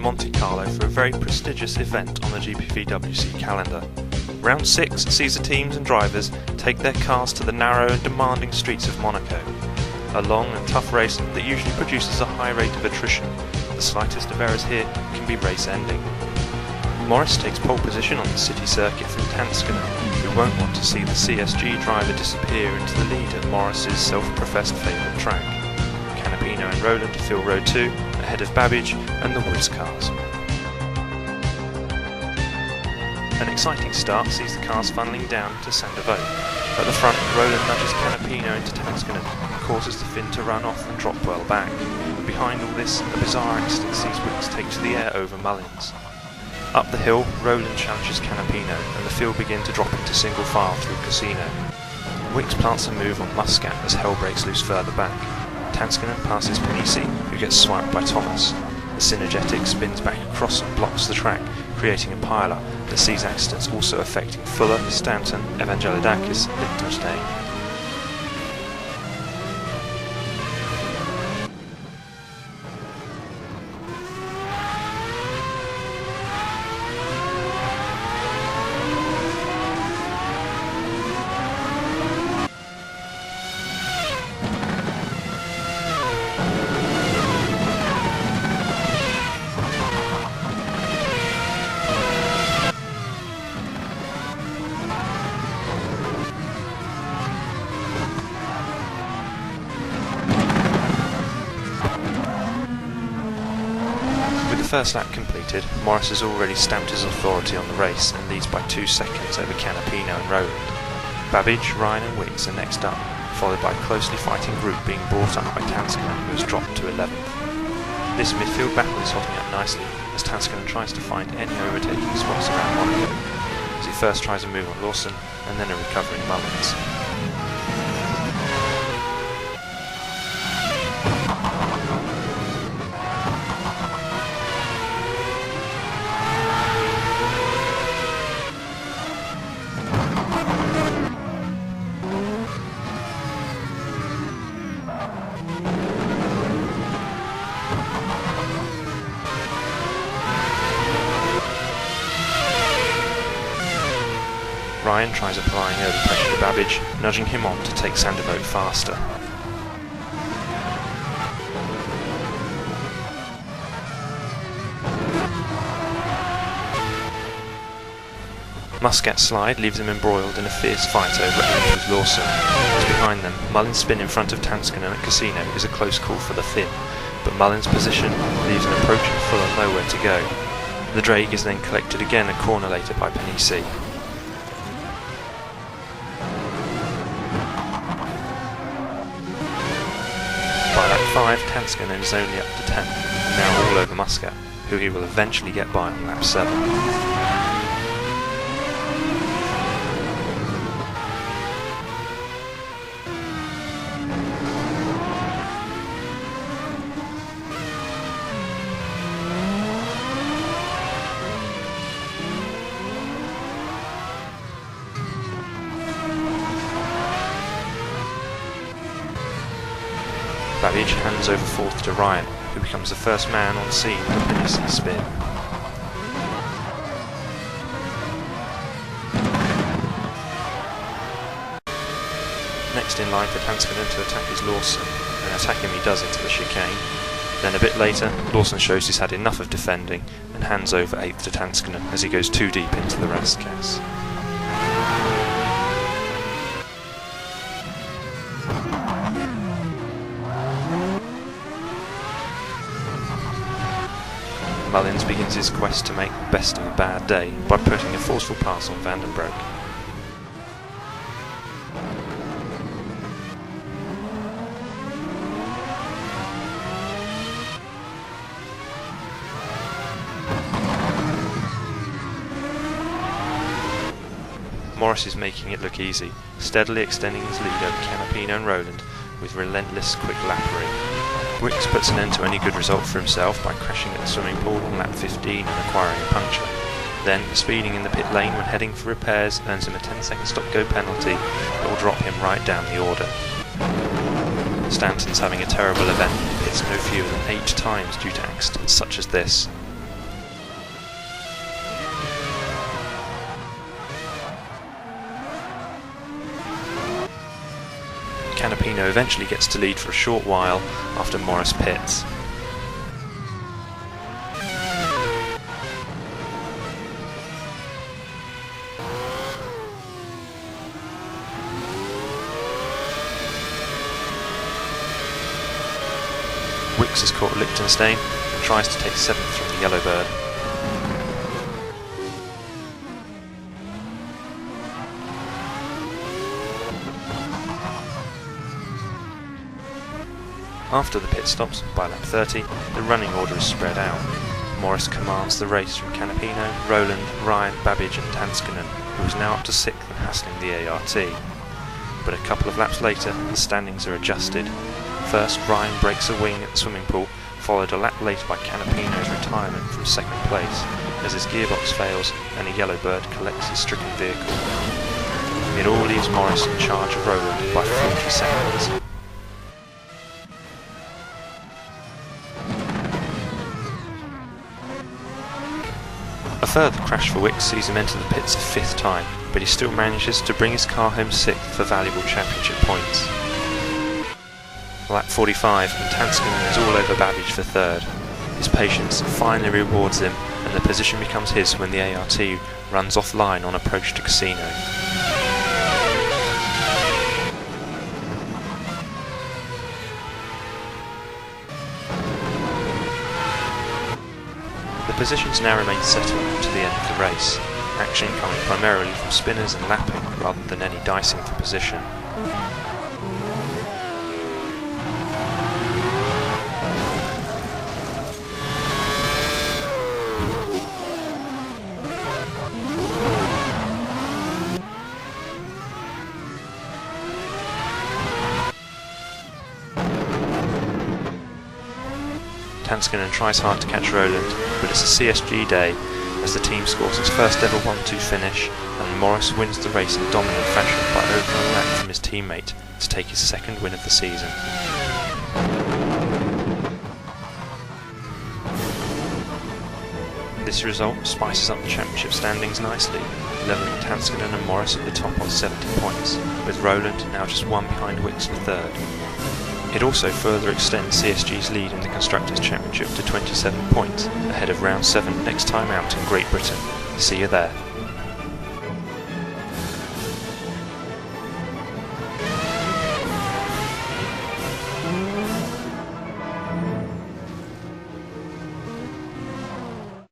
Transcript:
Monte Carlo for a very prestigious event on the GPVWC calendar. Round 6 sees the teams and drivers take their cars to the narrow and demanding streets of Monaco. A long and tough race that usually produces a high rate of attrition. The slightest of errors here can be race ending. Morris takes pole position on the city circuit from Tanskinen, who won't want to see the CSG driver disappear into the lead at Morris's self-professed favourite track. Canapino and Rowland fill row 2, ahead of Babbage and the Woods cars. An exciting start sees the cars funneling down to Sandoval. At the front, Rowland nudges Canapino into Tanskinen and causes the Finn to run off and drop well back. Behind all this, a bizarre accident sees Wicks take to the air over Mullins. Up the hill, Rowland challenges Canapino and the field begin to drop into single file through Casino. Wicks plants a move on Muscat as Hell breaks loose further back. Tanskinen passes Panisi, who gets swiped by Thomas. The Synergetic spins back across and blocks the track, creating a pileup that sees accidents also affecting Fuller, Stanton, Evangelidakis and Lichtenstein. First lap completed, Morris has already stamped his authority on the race and leads by 2 seconds over Canapino and Rowland. Babbage, Ryan and Wicks are next up, followed by a closely fighting group being brought up by Tanskinen, who has dropped to 11th. This midfield battle is hotting up nicely as Tanskinen tries to find any overtaking spots around Monaco, as he first tries a move on Lawson and then a recovering Mullins. Ryan tries applying early pressure to Babbage, nudging him on to take Sandoval faster. Muscat's slide leaves them embroiled in a fierce fight over 8th with Lawson. As behind them, Mullins' spin in front of Tanskinen at Casino is a close call for the Finn, but Mullins' position leaves an approaching Fuller nowhere to go. The drag is then collected again a corner later by Panisi. By lap 5, Tanskinen is only up to 10th, and now all over Muscat, who he will eventually get by on lap 7. Babbage hands over 4th to Ryan, who becomes the first man on scene with a Panisi spin. Next in line for Tanskinen to attack is Lawson, and attack him he does into the chicane. Then a bit later, Lawson shows he's had enough of defending and hands over 8th to Tanskinen as he goes too deep into the rastgas. Mullins begins his quest to make the best of a bad day by putting a forceful pass on Vandenbroek. Morris is making it look easy, steadily extending his lead over Canapino and Rowland with relentless quick lappery. Wicks puts an end to any good result for himself by crashing at the swimming pool on lap 15 and acquiring a puncture. Then, speeding in the pit lane when heading for repairs earns him a 10-second stop-go penalty that will drop him right down the order. Stanton's having a terrible event and pits no fewer than 8 times due to accidents such as this. Canapino eventually gets to lead for a short while after Morris pits. Wicks has caught Liechtenstein and tries to take 7th from the yellow bird. After the pit stops, by lap 30, the running order is spread out. Morris commands the race from Canapino, Rowland, Ryan, Babbage and Tanskanen, who is now up to 6th and hassling the ART. But a couple of laps later, the standings are adjusted. First, Ryan breaks a wing at the swimming pool, followed a lap later by Canapino's retirement from 2nd place, as his gearbox fails and a yellow bird collects his stricken vehicle. It all leaves Morris in charge of Rowland by 40 seconds. A further crash for Wicks sees him enter the pits a 5th time, but he still manages to bring his car home 6th for valuable championship points. Lap 45 and Tanskanen is all over Babbage for 3rd. His patience finally rewards him and the position becomes his when the ART runs offline on approach to Casino. The positions now remain settled to the end of the race, action coming primarily from spinners and lapping rather than any dicing for position. Tanskanen tries hard to catch Rowland, but it's a CSG day as the team scores its first ever 1-2 finish and Morris wins the race in dominant fashion by over a lap from his teammate to take his 2nd win of the season. This result spices up the championship standings nicely, levelling Tanskanen and Morris at the top on 70 points, with Rowland now just 1 behind Wicks for 3rd. It also further extends CSG's lead in the Constructors' Championship to 27 points, ahead of round 7 next time out in Great Britain. See you there.